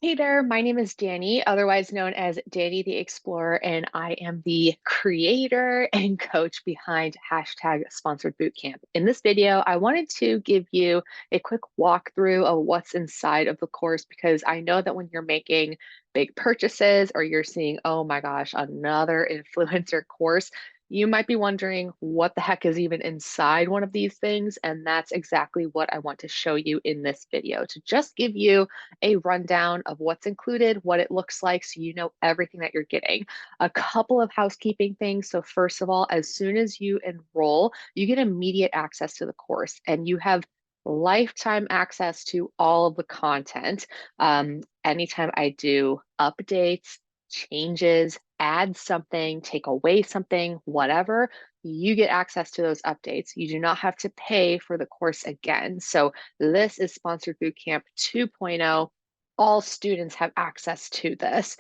Hey there, my name is Danny, otherwise known as Danny the Explorer, and I am the creator and coach behind hashtag sponsored bootcamp. In this video, I wanted to give you a quick walkthrough of what's inside of the course because I know that when you're making big purchases or you're seeing, oh my gosh, another influencer course, you might be wondering what the heck is even inside one of these things. And that's exactly what I want to show you in this video to just give you a rundown of what's included, what it looks like, so you know everything that you're getting. A couple of housekeeping things. So, first of all, as soon as you enroll, you get immediate access to the course and you have lifetime access to all of the content. Anytime I do updates, changes, add something, take away something, whatever, you get access to those updates. You do not have to pay for the course again. So this is Sponsored Bootcamp 2.0. All students have access to this.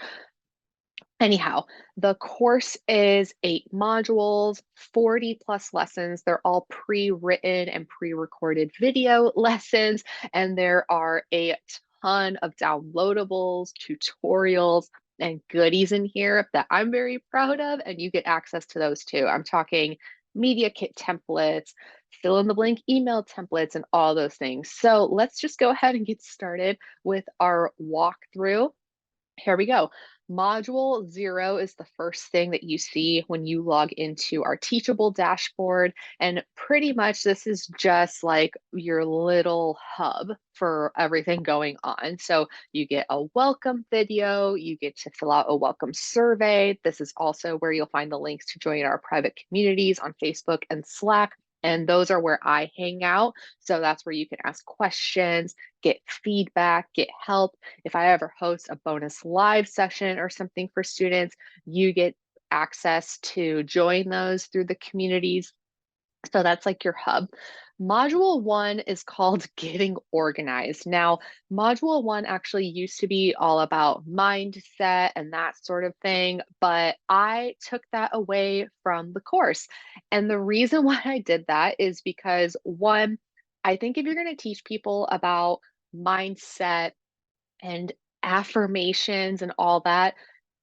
Anyhow, the course is 8 modules, 40 plus lessons. They're all pre-written and pre-recorded video lessons, and there are a ton of downloadables, tutorials, and goodies in here that I'm very proud of, and you get access to those too. I'm talking media kit templates, fill in the blank email templates, and all those things. So let's just go ahead and get started with our walkthrough. Here we go. Module 0 is the first thing that you see when you log into our Teachable dashboard. And pretty much this is just like your little hub for everything going on. So you get a welcome video, you get to fill out a welcome survey. This is also where you'll find the links to join our private communities on Facebook and Slack. And those are where I hang out. So that's where you can ask questions, get feedback, get help. If I ever host a bonus live session or something for students, you get access to join those through the communities. So that's like your hub. Module 1 is called Getting Organized. Now, Module 1 actually used to be all about mindset and that sort of thing, but I took that away from the course. And the reason why I did that is because, one, I think if you're going to teach people about mindset and affirmations and all that,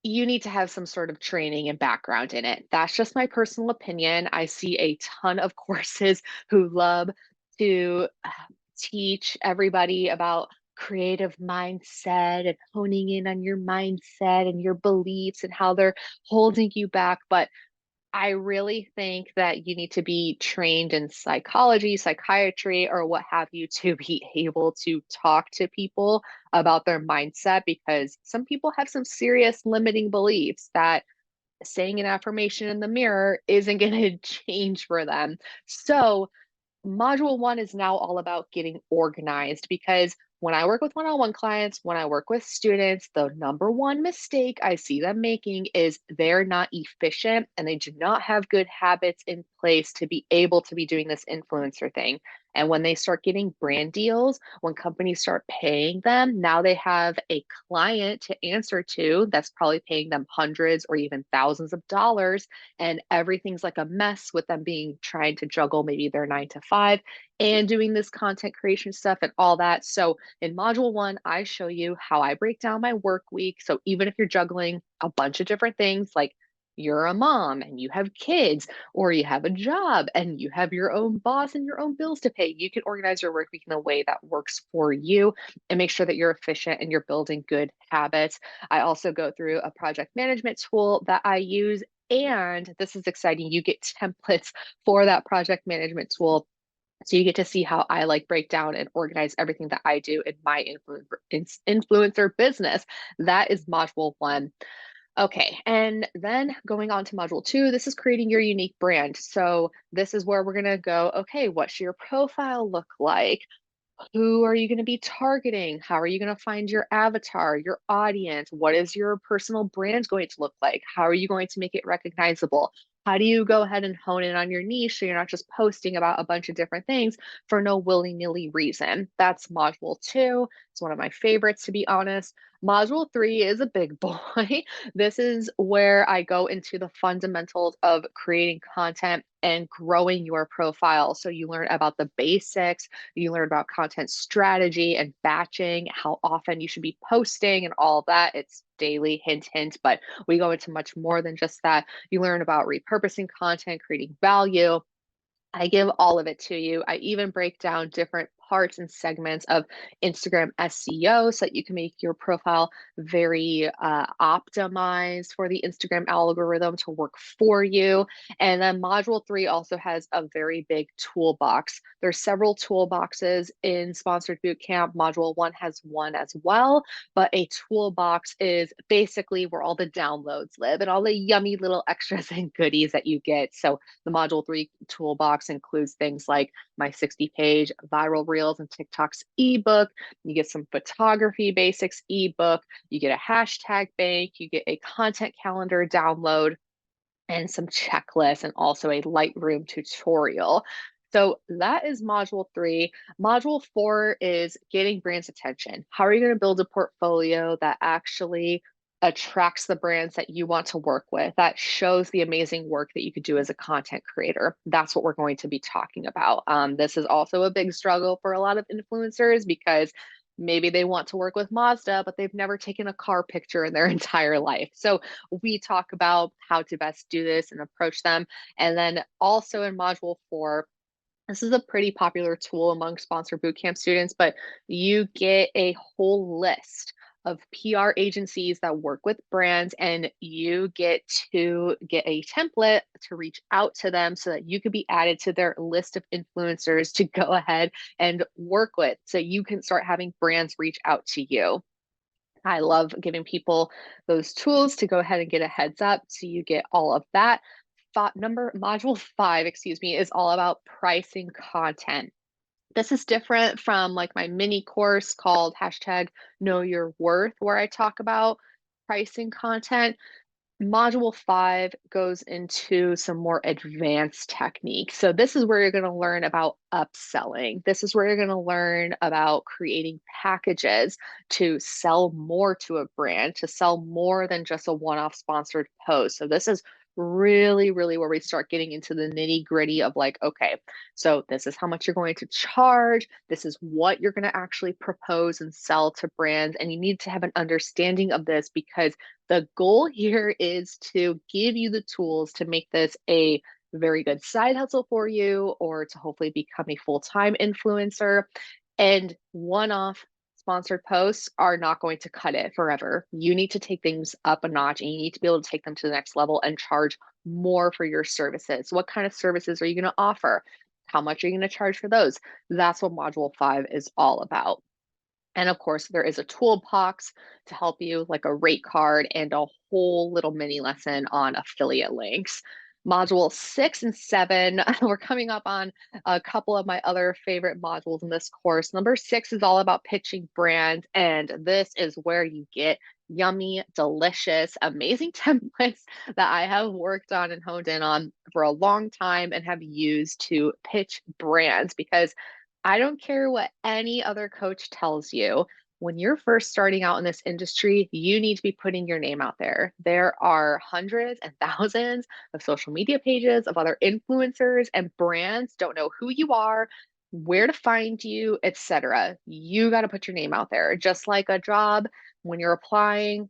you need to have some sort of training and background in it. That's just my personal opinion. I see a ton of courses who love to teach everybody about creative mindset and honing in on your mindset and your beliefs and how they're holding you back. But I really think that you need to be trained in psychology, psychiatry, or what have you to be able to talk to people about their mindset because some people have some serious limiting beliefs that saying an affirmation in the mirror isn't going to change for them. So, Module 1 is now all about getting organized because when I work with one on one clients, when I work with students, the number one mistake I see them making is they're not efficient and they do not have good habits in place to be able to be doing this influencer thing. And when they start getting brand deals, when companies start paying them, now they have a client to answer to that's probably paying them hundreds or even thousands of dollars, and everything's like a mess with them being trying to juggle maybe their 9 to 5 and doing this content creation stuff and all that. So in module 1, I show you how I break down my work week. So even if you're juggling a bunch of different things, like you're a mom and you have kids, or you have a job and you have your own boss and your own bills to pay, you can organize your work week in a way that works for you and make sure that you're efficient and you're building good habits. I also go through a project management tool that I use, and this is exciting, you get templates for that project management tool. So you get to see how I like break down and organize everything that I do in my influencer business. That is module 1. Okay, and then going on to module 2, this is creating your unique brand. So this is where we're going to go, okay, what should your profile look like? Who are you going to be targeting? How are you going to find your avatar, your audience? What is your personal brand going to look like? How are you going to make it recognizable? How do you go ahead and hone in on your niche so you're not just posting about a bunch of different things for no willy nilly reason? That's module 2. It's one of my favorites, to be honest. Module 3 is a big boy. This is where I go into the fundamentals of creating content and growing your profile. So you learn about the basics, you learn about content strategy and batching, how often you should be posting and all that. It's daily, hint, hint, but we go into much more than just that. You learn about repurposing content, creating value. I give all of it to you. I even break down different parts and segments of Instagram SEO so that you can make your profile very optimized for the Instagram algorithm to work for you. And then Module 3 also has a very big toolbox. There's several toolboxes in Sponsored Bootcamp. Module 1 has one as well, but a toolbox is basically where all the downloads live and all the yummy little extras and goodies that you get. So the Module 3 toolbox includes things like my 60-page viral reels and TikToks ebook. You get some photography basics ebook. You get a hashtag bank. You get a content calendar download and some checklists and also a Lightroom tutorial. So that is module 3. Module 4 is getting brands' attention. How are you going to build a portfolio that actually attracts the brands that you want to work with, that shows the amazing work that you could do as a content creator? That's what we're going to be talking about. This is also a big struggle for a lot of influencers because maybe they want to work with Mazda, but they've never taken a car picture in their entire life. So we talk about how to best do this and approach them. And then also in module 4, this is a pretty popular tool among Sponsor Bootcamp students, but you get a whole list of PR agencies that work with brands, and you get to get a template to reach out to them so that you could be added to their list of influencers to go ahead and work with. So you can start having brands reach out to you. I love giving people those tools to go ahead and get a heads up. So you get all of that. Module 5, excuse me, is all about pricing content. This is different from like my mini course called hashtag Know Your Worth, where I talk about pricing content. Module 5 goes into some more advanced techniques. So this is where you're going to learn about upselling. This is where you're going to learn about creating packages to sell more to a brand, to sell more than just a one-off sponsored post. So this is really, really where we start getting into the nitty-gritty of like, okay, so this is how much you're going to charge. This is what you're going to actually propose and sell to brands. And you need to have an understanding of this because the goal here is to give you the tools to make this a very good side hustle for you or to hopefully become a full-time influencer. And one-off sponsored posts are not going to cut it forever. You need to take things up a notch and you need to be able to take them to the next level and charge more for your services. What kind of services are you going to offer? How much are you going to charge for those? That's what Module 5 is all about. And of course, there is a toolbox to help you, like a rate card and a whole little mini lesson on affiliate links. Module 6 and 7, we're coming up on a couple of my other favorite modules in this course. Number 6 is all about pitching brands, and this is where you get yummy, delicious, amazing templates that I have worked on and honed in on for a long time and have used to pitch brands because I don't care what any other coach tells you. When you're first starting out in this industry, you need to be putting your name out there. There are hundreds and thousands of social media pages of other influencers, and brands don't know who you are, where to find you, etc. You got to put your name out there. Just like a job, when you're applying,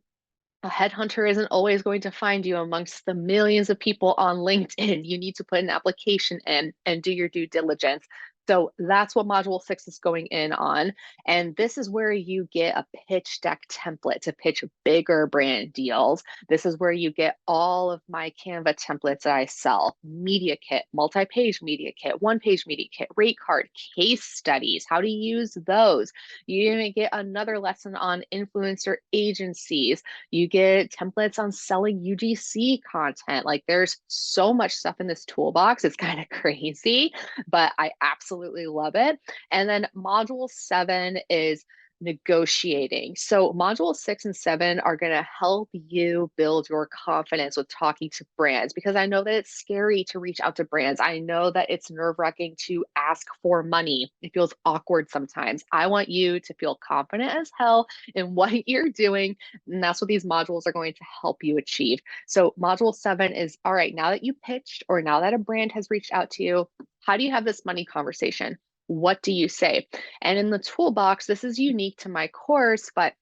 a headhunter isn't always going to find you amongst the millions of people on LinkedIn. You need to put an application in and do your due diligence. So that's what Module 6 is going in on. And this is where you get a pitch deck template to pitch bigger brand deals. This is where you get all of my Canva templates that I sell: media kit, multi-page media kit, one-page media kit, rate card, case studies, how to use those. You're going to get another lesson on influencer agencies. You get templates on selling UGC content. Like there's so much stuff in this toolbox. It's kind of crazy, but I absolutely love it. And then module 7 is negotiating. So, module 6 and 7 are going to help you build your confidence with talking to brands because I know that it's scary to reach out to brands. I know that it's nerve-wracking to ask for money. It feels awkward sometimes. I want you to feel confident as hell in what you're doing. And that's what these modules are going to help you achieve. So, module 7 is all right, now that you pitched or now that a brand has reached out to you, how do you have this money conversation? What do you say? And in the toolbox, this is unique to my course, but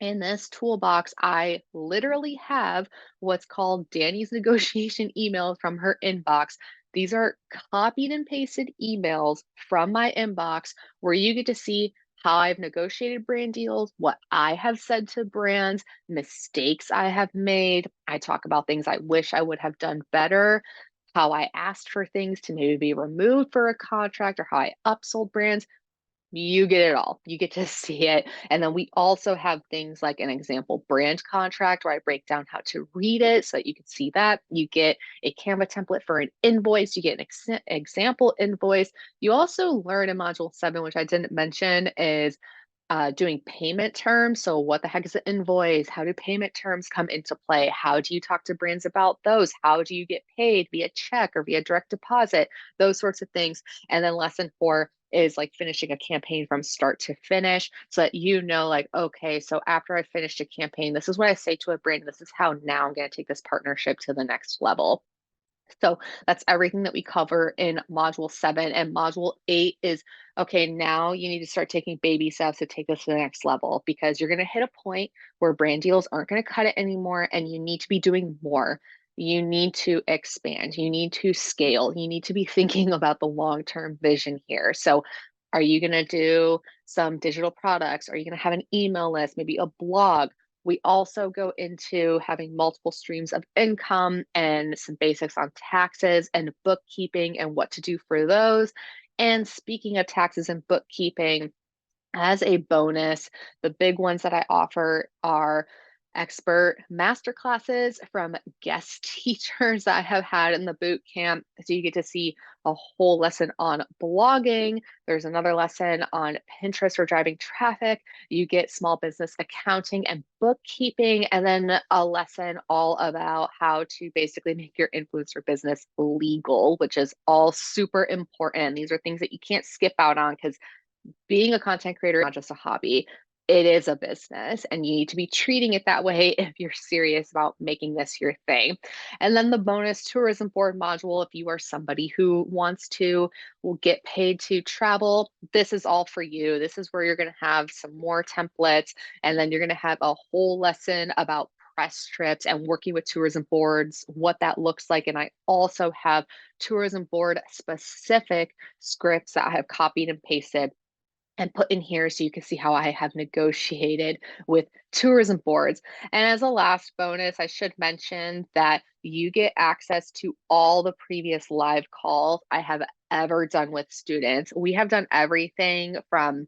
in this toolbox, I literally have what's called Danny's negotiation emails from her inbox. These are copied and pasted emails from my inbox where you get to see how I've negotiated brand deals, what I have said to brands, mistakes I have made. I talk about things I wish I would have done better, how I asked for things to maybe be removed for a contract, or how I upsold brands. You get it all. You get to see it. And then we also have things like an example brand contract where I break down how to read it so that you can see that. You get a Canva template for an invoice. You get an example invoice. You also learn in module 7, which I didn't mention, is doing payment terms. So, what the heck is an invoice? How do payment terms come into play? How do you talk to brands about those? How do you get paid via check or via direct deposit? Those sorts of things. And then lesson 4 is like finishing a campaign from start to finish so that you know, like, okay, so after I finished a campaign, this is what I say to a brand. This is how now I'm going to take this partnership to the next level. So that's everything that we cover in module 7. And module 8 is okay, now you need to start taking baby steps to take this to the next level because you're going to hit a point where brand deals aren't going to cut it anymore and you need to be doing more. You need to expand, you need to scale, you need to be thinking about the long term vision here. So, are you going to do some digital products? Are you going to have an email list, maybe a blog? We also go into having multiple streams of income and some basics on taxes and bookkeeping and what to do for those. And speaking of taxes and bookkeeping, as a bonus, the big ones that I offer are expert masterclasses from guest teachers that I have had in the boot camp. So you get to see a whole lesson on blogging. There's another lesson on Pinterest for driving traffic. You get small business accounting and bookkeeping, and then a lesson all about how to basically make your influencer business legal, which is all super important. These are things that you can't skip out on because being a content creator is not just a hobby. It is a business, and you need to be treating it that way if you're serious about making this your thing. And then the bonus tourism board module, if you are somebody who wants to will get paid to travel, this is all for you. This is where you're going to have some more templates, and then you're going to have a whole lesson about press trips and working with tourism boards, what that looks like. And I also have tourism board specific scripts that I have copied and pasted and put in here so you can see how I have negotiated with tourism boards. And as a last bonus, I should mention that you get access to all the previous live calls I have ever done with students. We have done everything from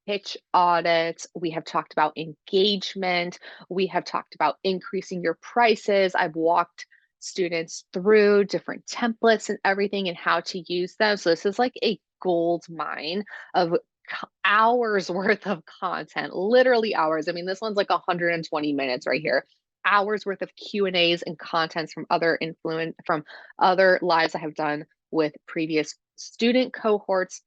pitch audits, we have talked about engagement, we have talked about increasing your prices. I've walked students through different templates and everything and how to use them. So this is like a gold mine of hours worth of content, literally hours. I mean, this one's like 120 minutes right here. Hours worth of Q&As and contents from other lives I have done with previous student cohorts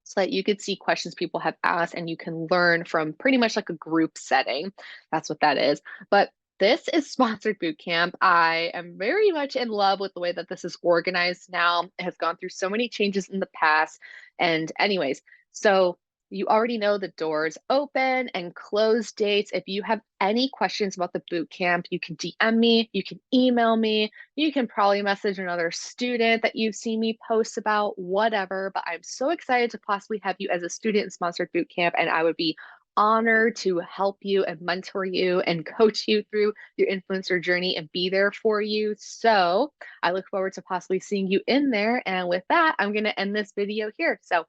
so that you could see questions people have asked and you can learn from pretty much like a group setting. That's what that is. But this is sponsored boot camp. I am very much in love with the way that this is organized now. It has gone through so many changes in the past. And, anyways, so you already know the doors open and close dates. If you have any questions about the boot camp, you can DM me, you can email me, you can probably message another student that you've seen me post about, whatever. But I'm so excited to possibly have you as a student in sponsored boot camp, and I would be honored to help you and mentor you and coach you through your influencer journey and be there for you. So I look forward to possibly seeing you in there. And with that, I'm going to end this video here. So